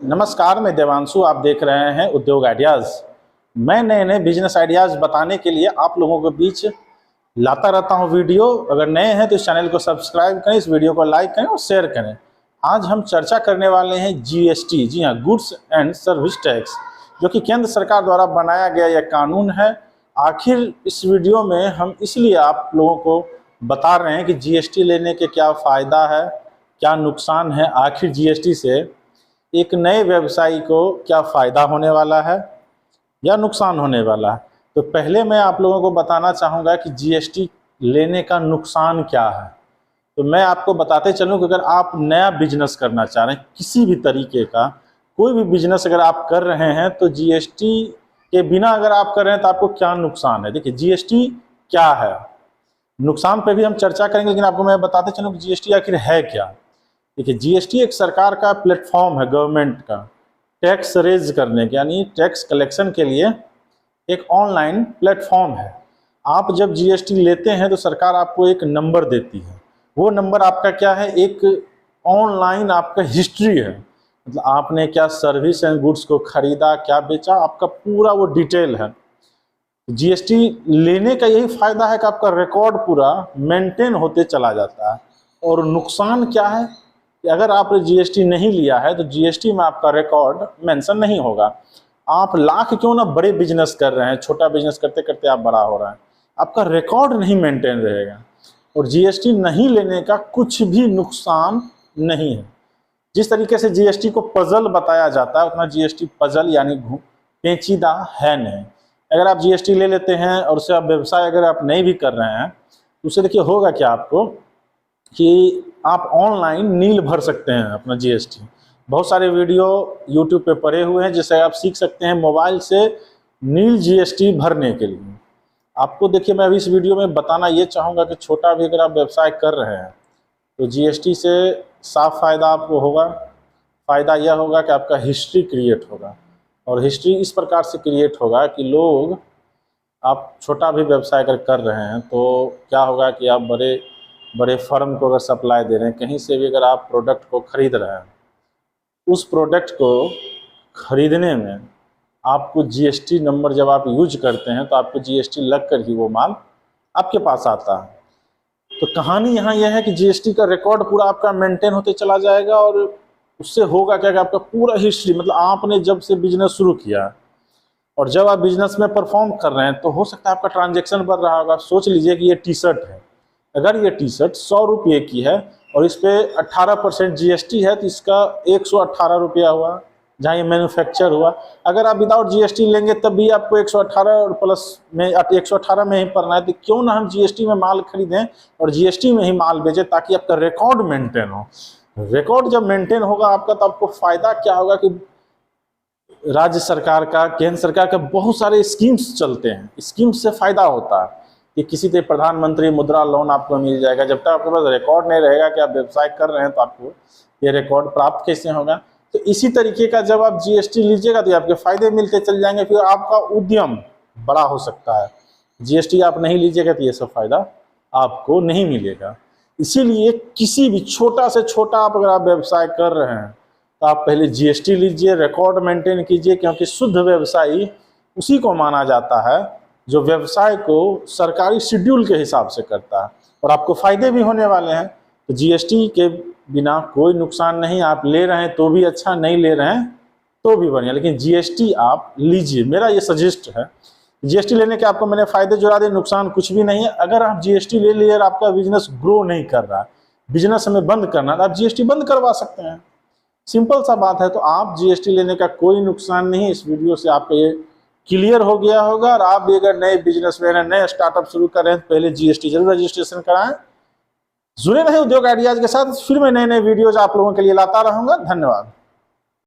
नमस्कार, मैं देवांशु। आप देख रहे हैं उद्योग आइडियाज़। मैं नए नए बिजनेस आइडियाज़ बताने के लिए आप लोगों के बीच लाता रहता हूं वीडियो। अगर नए हैं तो इस चैनल को सब्सक्राइब करें, इस वीडियो को लाइक करें और शेयर करें। आज हम चर्चा करने वाले हैं जीएसटी। जी हाँ, गुड्स एंड सर्विस टैक्स, जो कि केंद्र सरकार द्वारा बनाया गया यह कानून है। आखिर इस वीडियो में हम इसलिए आप लोगों को बता रहे हैं कि जीएसटी लेने के क्या फ़ायदा है, क्या नुकसान है, आखिर जीएसटी से एक नए व्यवसायी को क्या फ़ायदा होने वाला है या नुकसान होने वाला है। तो पहले मैं आप लोगों को बताना चाहूँगा कि जीएसटी लेने का नुकसान क्या है। तो मैं आपको बताते चलूँ कि अगर आप नया बिजनेस करना चाह रहे हैं, किसी भी तरीके का कोई भी बिजनेस अगर आप कर रहे हैं, तो जीएसटी के बिना अगर आप कर रहे हैं तो आपको क्या नुकसान है। देखिए, जीएसटी क्या है, नुकसान पे भी हम चर्चा करेंगे, लेकिन आपको मैं बताते चलूँ कि जीएसटी आखिर है क्या। देखिए, जीएसटी एक सरकार का प्लेटफॉर्म है, गवर्नमेंट का टैक्स रेज करने के, यानी टैक्स कलेक्शन के लिए एक ऑनलाइन प्लेटफॉर्म है। आप जब जीएसटी लेते हैं तो सरकार आपको एक नंबर देती है। वो नंबर आपका क्या है, एक ऑनलाइन आपका हिस्ट्री है। मतलब आपने क्या सर्विस एंड गुड्स को खरीदा, क्या बेचा, आपका पूरा वो डिटेल है। जीएसटी लेने का यही फायदा है कि आपका रिकॉर्ड पूरा मेंटेन होते चला जाता है। और नुकसान क्या है कि अगर आपने जीएसटी नहीं लिया है तो जीएसटी में आपका रिकॉर्ड मेंशन नहीं होगा। आप लाख क्यों ना बड़े बिजनेस कर रहे हैं, छोटा बिजनेस करते करते आप बड़ा हो रहे हैं, आपका रिकॉर्ड नहीं मेंटेन रहेगा। और जीएसटी नहीं लेने का कुछ भी नुकसान नहीं है। जिस तरीके से जीएसटी को पजल बताया जाता है, उतना जीएसटी पजल यानी पेचीदा है नहीं। अगर आप जीएसटी ले लेते हैं और उससे आप व्यवसाय अगर आप नहीं भी कर रहे हैं, तो उससे देखिए होगा क्या आपको कि आप ऑनलाइन नील भर सकते हैं अपना जीएसटी। बहुत सारे वीडियो यूट्यूब पे पड़े हुए हैं जिससे आप सीख सकते हैं मोबाइल से नील जीएसटी भरने के लिए। आपको देखिए, मैं अभी इस वीडियो में बताना ये चाहूँगा कि छोटा भी अगर आप व्यवसाय कर रहे हैं तो जीएसटी से साफ फ़ायदा आपको होगा। फ़ायदा यह होगा कि आपका हिस्ट्री क्रिएट होगा, और हिस्ट्री इस प्रकार से क्रिएट होगा कि लोग, आप छोटा भी व्यवसाय अगर कर रहे हैं तो क्या होगा कि आप बड़े बड़े फर्म को अगर सप्लाई दे रहे हैं, कहीं से भी अगर आप प्रोडक्ट को खरीद रहे हैं, उस प्रोडक्ट को खरीदने में आपको जीएसटी नंबर जब आप यूज करते हैं तो आपको जीएसटी लग कर ही वो माल आपके पास आता है। तो कहानी यहाँ यह है कि जीएसटी का रिकॉर्ड पूरा आपका मेंटेन होते चला जाएगा, और उससे होगा क्या कि आपका पूरा हिस्ट्री, मतलब आपने जब से बिजनेस शुरू किया और जब आप बिजनेस में परफॉर्म कर रहे हैं, तो हो सकता है आपका ट्रांजेक्शन बढ़ रहा होगा। सोच लीजिए कि ये टी शर्ट है, अगर ये टी शर्ट 100 रुपये की है और इस पर 18% जीएसटी है, तो इसका 118 रुपया हुआ जहाँ ये मैन्युफैक्चर हुआ। अगर आप विदाउट जीएसटी लेंगे तब भी आपको 118 और प्लस में 118 में ही पड़ना है। तो क्यों ना हम जीएसटी में माल खरीदें और जीएसटी में ही माल बेचें, ताकि आपका रिकॉर्ड मेंटेन हो। रिकॉर्ड जब मेंटेन होगा आपका, तो आपको फ़ायदा क्या होगा कि राज्य सरकार का, केंद्र सरकार का बहुत सारे स्कीम्स चलते हैं। स्कीम्स से फ़ायदा होता है कि किसी तरह प्रधानमंत्री मुद्रा लोन आपको मिल जाएगा। जब तक आपके पास रिकॉर्ड नहीं रहेगा कि आप व्यवसाय कर रहे हैं, तो आपको ये रिकॉर्ड प्राप्त कैसे होगा। तो इसी तरीके का जब आप जीएसटी लीजिएगा तो आपके फ़ायदे मिलते चल जाएंगे, फिर आपका उद्यम बड़ा हो सकता है। जीएसटी आप नहीं लीजिएगा तो ये सब फ़ायदा आपको नहीं मिलेगा। इसीलिए किसी भी छोटा से छोटा आप अगर आप व्यवसाय कर रहे हैं तो आप पहले जीएसटी लीजिए, रिकॉर्ड मेंटेन कीजिए, क्योंकि शुद्ध व्यवसायी उसी को माना जाता है जो व्यवसाय को सरकारी शेड्यूल के हिसाब से करता है। और आपको फ़ायदे भी होने वाले हैं। तो जीएसटी के बिना कोई नुकसान नहीं। आप ले रहे हैं तो भी अच्छा, नहीं ले रहे हैं तो भी बढ़िया, लेकिन जीएसटी आप लीजिए, मेरा ये सजेस्ट है। जीएसटी लेने के आपको मैंने फ़ायदे जुड़ा दिए, नुकसान कुछ भी नहीं है। अगर आप जीएसटी ले लिए और आपका बिजनेस ग्रो नहीं कर रहा है, बिजनेस हमें बंद करना है, तो आप जीएसटी बंद करवा सकते हैं। सिंपल सा बात है। तो आप जीएसटी लेने का कोई नुकसान नहीं है। इस वीडियो से आपका ये क्लियर हो गया होगा। और आप भी अगर नए बिजनेसमैन हैं, नए स्टार्टअप शुरू कर रहे हैं, तो पहले जीएसटी जरूर रजिस्ट्रेशन कराएं। जुड़े रहें उद्योग आइडियाज़ के साथ। फिर मैं नए नए वीडियोज आप लोगों के लिए लाता रहूँगा। धन्यवाद।